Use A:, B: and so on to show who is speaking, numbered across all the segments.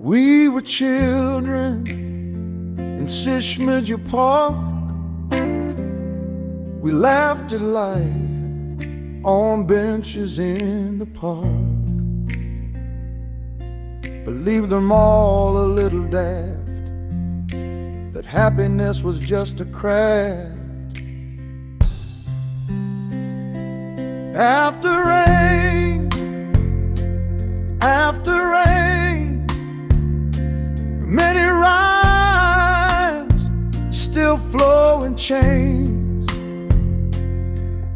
A: We were children in Sishmidja Park. We laughed at life on benches in the park. Believed them all a little daft, that happiness was just a craft. After rain, after rain, many rhymes still flow in chains.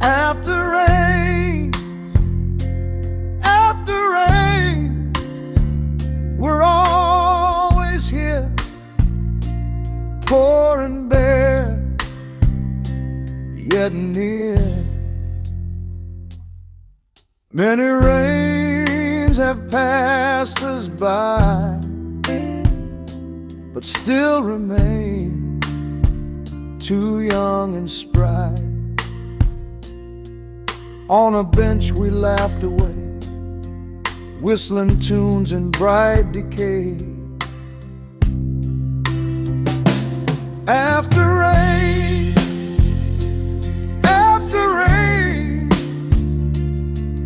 A: After rain, after rain, we're always here, poor and bare, yet near. Many rains have passed us by, but still remain too young and spry. On a bench we laughed away, whistling tunes in bright decay. After rain, after rain,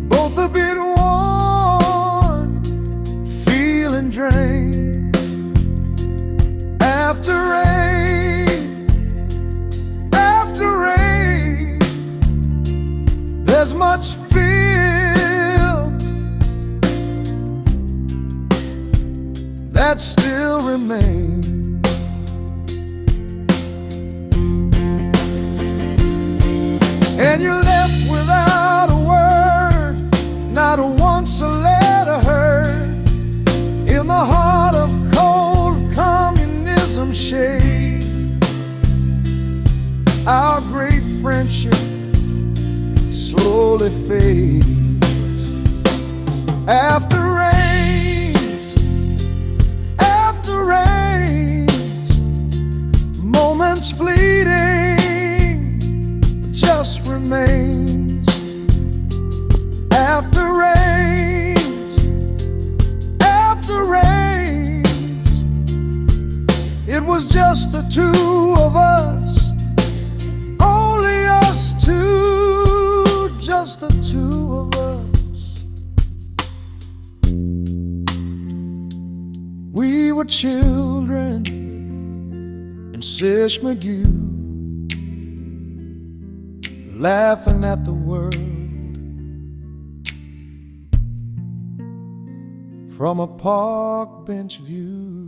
A: both a bit worn, feeling drained. After rain, after rain, there's much fear that still remains. And you're left without a word, not once a letter heard, in the heart of cold communism shade. Our great friendship slowly fades. After rains, after rains, moments fleeting just remains. After rains, after rains, it was just the two of us, only us two, just the two of us. We were children in Sishmidja, laughing at the world from a park bench view.